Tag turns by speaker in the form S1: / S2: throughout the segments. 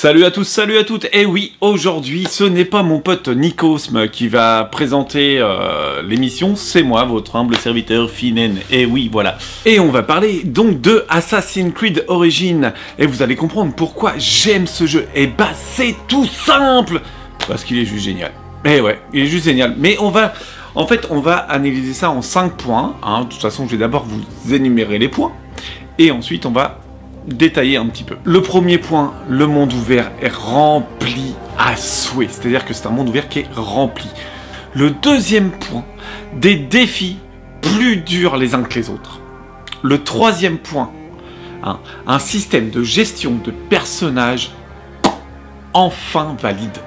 S1: Salut à tous, salut à toutes. Et oui, aujourd'hui, ce n'est pas mon pote Nikosm qui va présenter l'émission, c'est moi, votre humble serviteur Finen. Et oui, voilà. Et on va parler donc de Assassin's Creed Origins. Et vous allez comprendre pourquoi j'aime ce jeu. Et bah, c'est tout simple, parce qu'il est juste génial. Et ouais, il est juste génial. Mais on va analyser ça en 5 points. Hein. De toute façon, je vais d'abord vous énumérer les points. Et ensuite, on va détailler un petit peu. Le premier point, le monde ouvert est rempli à souhait. C'est-à-dire que c'est un monde ouvert qui est rempli. Le deuxième point, des défis plus durs les uns que les autres. Le troisième point, un système de gestion de personnages enfin valide.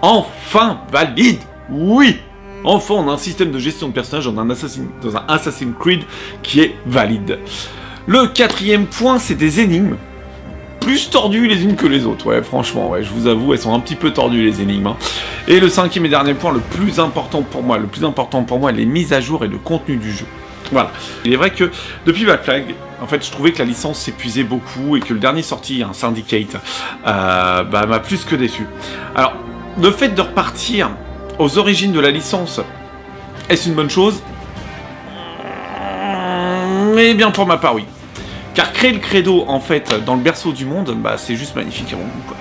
S1: Enfin valide, oui. Enfin, on a un système de gestion de personnages dans un Assassin's Creed qui est valide. Le quatrième point, c'est des énigmes plus tordues les unes que les autres. Ouais, franchement, ouais, je vous avoue, elles sont un petit peu tordues les énigmes. Hein. Et le cinquième et dernier point, le plus important pour moi, les mises à jour et le contenu du jeu. Voilà. Il est vrai que depuis Black Flag, en fait, je trouvais que la licence s'épuisait beaucoup et que le dernier sorti, un Syndicate, m'a plus que déçu. Alors, le fait de repartir aux origines de la licence, est-ce une bonne chose? Mais bien pour ma part, oui. Car créer le credo, en fait, dans le berceau du monde, bah, c'est juste magnifique à mon goût, quoi.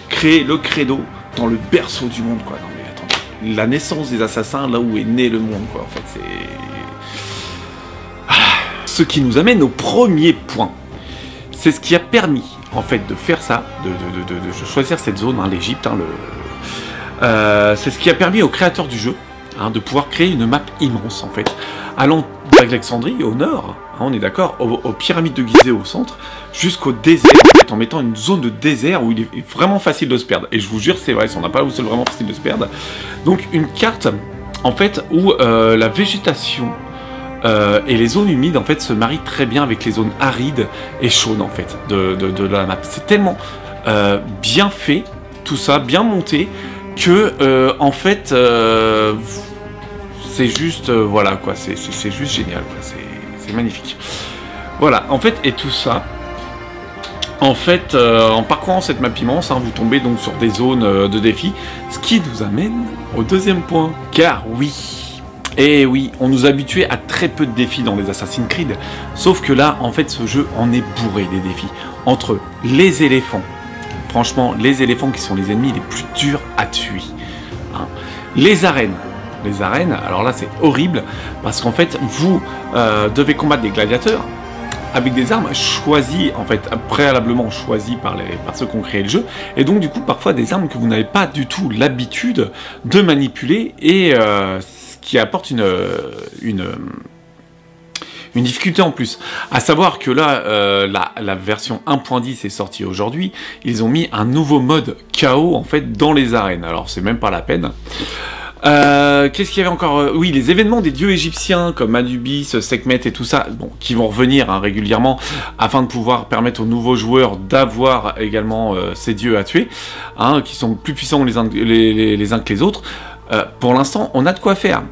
S1: Créer le credo dans le berceau du monde, quoi. Non, mais attendez. La naissance des assassins, là où est né le monde, quoi. En fait, c'est... Ce qui nous amène au premier point. C'est ce qui a permis, en fait, de faire ça, de choisir cette zone, hein, l'Égypte, hein, c'est ce qui a permis aux créateurs du jeu, hein, de pouvoir créer une map immense, en fait, allant d'Alexandrie au nord, hein, on est d'accord, aux pyramides de Gizeh au centre, jusqu'au désert, en mettant une zone de désert où il est vraiment facile de se perdre. Et je vous jure, c'est vrai, on n'a pas où c'est vraiment facile de se perdre. Donc une carte, en fait, où la végétation et les zones humides, en fait, se marient très bien avec les zones arides et chaudes, en fait, de la map. C'est tellement bien fait, tout ça, bien monté, que, en fait... c'est juste, voilà quoi, c'est juste génial, c'est magnifique. Voilà, en fait, et tout ça, en fait, en parcourant cette map immense, hein, vous tombez donc sur des zones de défis, ce qui nous amène au deuxième point. Car oui, et oui, on nous habituait à très peu de défis dans les Assassin's Creed, sauf que là, en fait, ce jeu en est bourré des défis. Entre les éléphants, franchement, les éléphants qui sont les ennemis les plus durs à tuer, hein, les arènes, alors là c'est horrible, parce qu'en fait vous devez combattre des gladiateurs avec des armes choisies, en fait préalablement choisies par ceux qui ont créé le jeu, et donc du coup parfois des armes que vous n'avez pas du tout l'habitude de manipuler, et ce qui apporte une difficulté en plus. À savoir que là, la version 1.10 est sortie aujourd'hui, ils ont mis un nouveau mode KO en fait dans les arènes, alors c'est même pas la peine. Qu'est-ce qu'il y avait encore? Oui, les événements des dieux égyptiens comme Anubis, Sekhmet et tout ça, bon, qui vont revenir hein, régulièrement afin de pouvoir permettre aux nouveaux joueurs d'avoir également ces dieux à tuer, hein, qui sont plus puissants les uns que les autres. Pour l'instant, on a de quoi faire.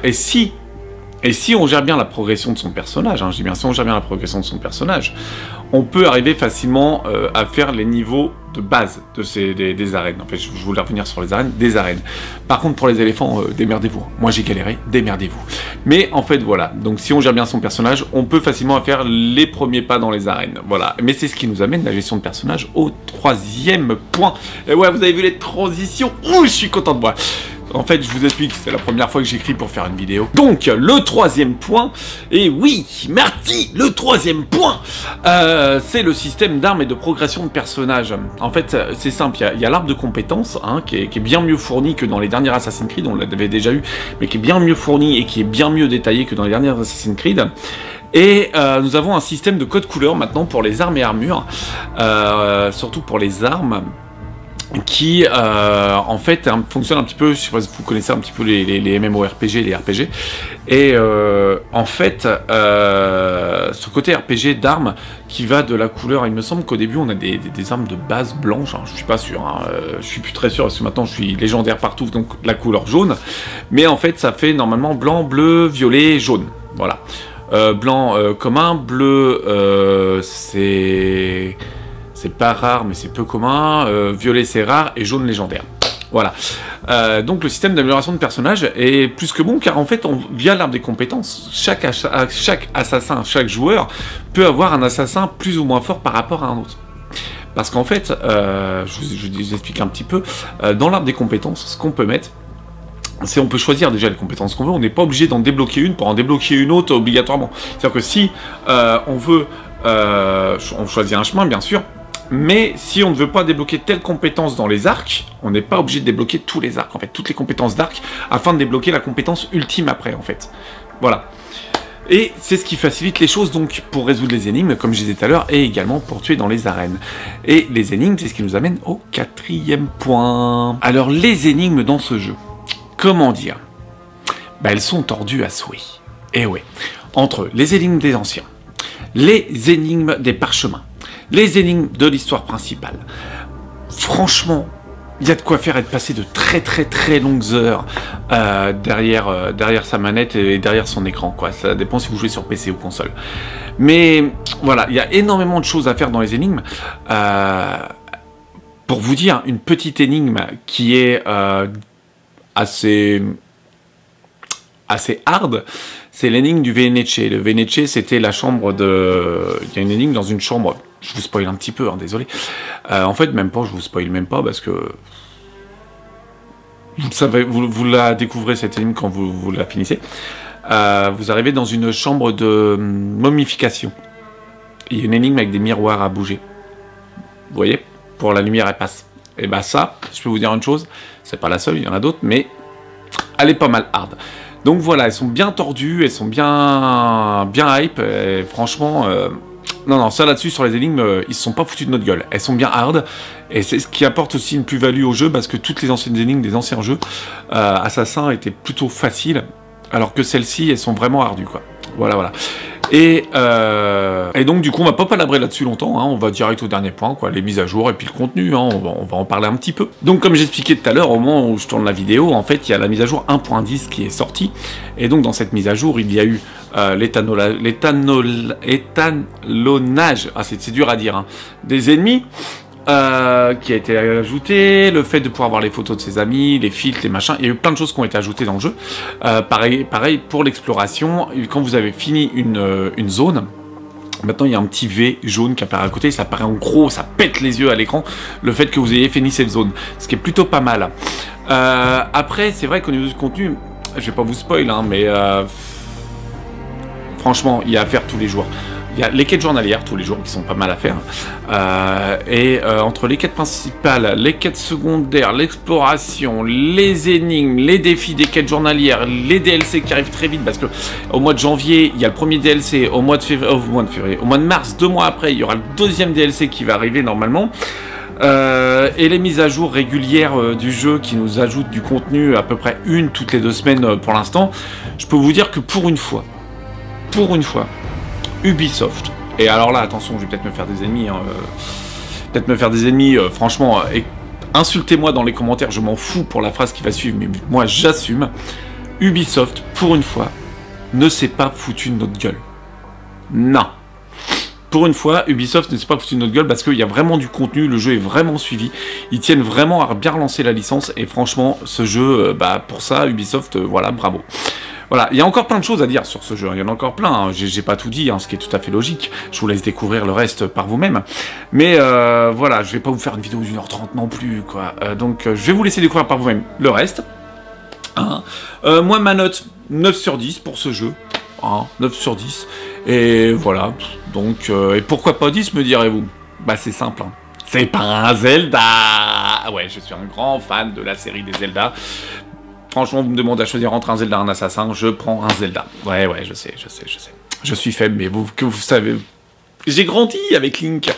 S1: Et si on gère bien la progression de son personnage, hein, je dis bien si on gère bien la progression de son personnage, on peut arriver facilement à faire les niveaux de base des arènes. En fait, je voulais revenir sur les arènes, des arènes. Par contre, pour les éléphants, démerdez-vous. Moi, j'ai galéré, démerdez-vous. Mais en fait, voilà. Donc, si on gère bien son personnage, on peut facilement faire les premiers pas dans les arènes. Voilà. Mais c'est ce qui nous amène, la gestion de personnage, au troisième point. Et ouais, vous avez vu les transitions. Ouh, je suis content de moi. En fait, je vous explique, c'est la première fois que j'écris pour faire une vidéo. Donc, le troisième point, et oui, merci, le troisième point, c'est le système d'armes et de progression de personnages. En fait, c'est simple, il y a l'arbre de compétences, hein, qui est bien mieux fourni que dans les derniers Assassin's Creed, on l'avait déjà eu, mais qui est bien mieux fourni et qui est bien mieux détaillé que dans les derniers Assassin's Creed. Et nous avons un système de code couleur maintenant pour les armes et armures, surtout pour les armes, qui en fait fonctionne un petit peu, je sais pas si vous connaissez un petit peu les MMORPG, les RPG, et en fait ce côté RPG d'armes qui va de la couleur, il me semble qu'au début on a des armes de base blanche, hein, je suis pas sûr, hein, je suis plus très sûr parce que maintenant je suis légendaire partout, donc la couleur jaune, mais en fait ça fait normalement blanc, bleu, violet, jaune, voilà. Blanc commun, bleu c'est c'est pas rare, mais c'est peu commun. Violet, c'est rare, et jaune, légendaire. Voilà. Donc le système d'amélioration de personnage est plus que bon, car en fait, via l'arbre des compétences, chaque assassin, chaque joueur peut avoir un assassin plus ou moins fort par rapport à un autre. Parce qu'en fait, je vous explique un petit peu, dans l'arbre des compétences, ce qu'on peut mettre, c'est on peut choisir déjà les compétences qu'on veut, on n'est pas obligé d'en débloquer une pour en débloquer une autre obligatoirement. C'est-à-dire que si on veut, on choisit un chemin bien sûr, mais si on ne veut pas débloquer telle compétence dans les arcs, on n'est pas obligé de débloquer tous les arcs, en fait, toutes les compétences d'arc, afin de débloquer la compétence ultime après, en fait. Voilà. Et c'est ce qui facilite les choses, donc, pour résoudre les énigmes, comme je disais tout à l'heure, et également pour tuer dans les arènes. Et les énigmes, c'est ce qui nous amène au 4e point. Alors, les énigmes dans ce jeu, comment dire? Bah, elles sont tordues à souhait. Et ouais. Entre les énigmes des anciens, les énigmes des parchemins, les énigmes de l'histoire principale. Franchement, il y a de quoi faire et de passer de très longues heures derrière sa manette et derrière son écran, quoi. Ça dépend si vous jouez sur PC ou console. Mais voilà, il y a énormément de choses à faire dans les énigmes. Pour vous dire, une petite énigme qui est assez hard, c'est l'énigme du Venece. Le Venece, c'était la chambre de... Il y a une énigme dans une chambre... Je vous spoil un petit peu, hein, désolé. En fait, même pas, je vous spoil même pas, parce que... Vous savez, vous la découvrez, cette énigme, quand vous la finissez. Vous arrivez dans une chambre de momification. Il y a une énigme avec des miroirs à bouger. Vous voyez? Pour la lumière, elle passe. Et bah ça, je peux vous dire une chose, c'est pas la seule, il y en a d'autres, mais elle est pas mal hard. Donc voilà, elles sont bien tordues, elles sont bien hype, et franchement... Non, ça là-dessus, sur les énigmes, ils se sont pas foutus de notre gueule. Elles sont bien hard, et c'est ce qui apporte aussi une plus-value au jeu, parce que toutes les anciennes énigmes des anciens jeux, Assassin étaient plutôt faciles, alors que celles-ci, elles sont vraiment ardues, quoi. Voilà. Et donc, du coup, on va pas palabrer là-dessus longtemps, hein, on va direct au dernier point, quoi, les mises à jour, et puis le contenu, hein, on va en parler un petit peu. Donc, comme j'expliquais tout à l'heure, au moment où je tourne la vidéo, en fait, il y a la mise à jour 1.10 qui est sortie, et donc, dans cette mise à jour, il y a eu l'étalonnage, c'est dur à dire, hein, des ennemis, qui a été ajouté, le fait de pouvoir voir les photos de ses amis, les filtres, les machins, il y a eu plein de choses qui ont été ajoutées dans le jeu. Pareil pour l'exploration, quand vous avez fini une zone, maintenant il y a un petit V jaune qui apparaît à côté, ça apparaît en gros, ça pète les yeux à l'écran, le fait que vous ayez fini cette zone, ce qui est plutôt pas mal. Après, c'est vrai qu'au niveau du contenu, je vais pas vous spoil, hein, mais franchement, il y a à faire tous les jours. Il y a les quêtes journalières tous les jours qui sont pas mal à faire. Entre les quêtes principales, les quêtes secondaires, l'exploration, les énigmes, les défis des quêtes journalières, les DLC qui arrivent très vite parce que au mois de janvier, il y a le premier DLC, au mois de mars, 2 mois après, il y aura le deuxième DLC qui va arriver normalement. Et les mises à jour régulières du jeu qui nous ajoutent du contenu à peu près une toutes les 2 semaines pour l'instant. Je peux vous dire que pour une fois, Ubisoft, et alors là attention, je vais peut-être me faire des ennemis, hein, franchement, insultez-moi dans les commentaires, je m'en fous pour la phrase qui va suivre, mais moi j'assume, Ubisoft, pour une fois, ne s'est pas foutu de notre gueule. Non. Pour une fois, Ubisoft ne s'est pas foutu de notre gueule parce qu'il y a vraiment du contenu, le jeu est vraiment suivi, ils tiennent vraiment à bien relancer la licence, et franchement, ce jeu, pour ça, Ubisoft, voilà, bravo. Voilà, il y a encore plein de choses à dire sur ce jeu, il y en a encore plein, hein. J'ai pas tout dit, hein, ce qui est tout à fait logique, je vous laisse découvrir le reste par vous-même, mais voilà, je vais pas vous faire une vidéo d'1h30 non plus, quoi, donc je vais vous laisser découvrir par vous-même le reste, hein. Moi, ma note, 9 sur 10 pour ce jeu, hein, 9 sur 10, et voilà, donc, et pourquoi pas 10, me direz-vous? Bah c'est simple, hein. C'est pas un Zelda. Ouais, je suis un grand fan de la série des Zelda. Franchement, vous me demandez à choisir entre un Zelda et un Assassin, je prends un Zelda. Ouais, je sais. Je suis faible, mais vous savez, j'ai grandi avec Link.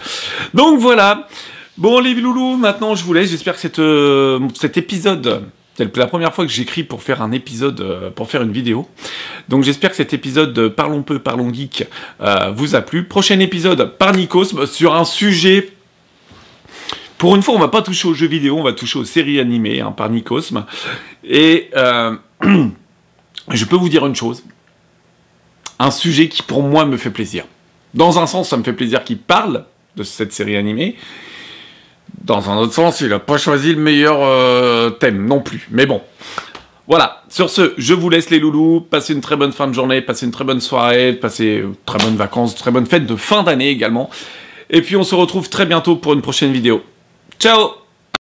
S1: Donc voilà. Bon, les loulous, maintenant je vous laisse. J'espère que cet épisode, c'est la première fois que j'écris pour faire un épisode, pour faire une vidéo. Donc j'espère que cet épisode Parlons peu, parlons geek vous a plu. Prochain épisode par Nikos sur un sujet... Pour une fois, on va pas toucher aux jeux vidéo, on va toucher aux séries animées, hein, par Nikosme. Et je peux vous dire une chose. Un sujet qui, pour moi, me fait plaisir. Dans un sens, ça me fait plaisir qu'il parle de cette série animée. Dans un autre sens, il a pas choisi le meilleur thème non plus. Mais bon. Voilà, sur ce, je vous laisse les loulous, passez une très bonne fin de journée, passez une très bonne soirée, passez très bonnes vacances, très bonnes fêtes de fin d'année également. Et puis on se retrouve très bientôt pour une prochaine vidéo. Ciao!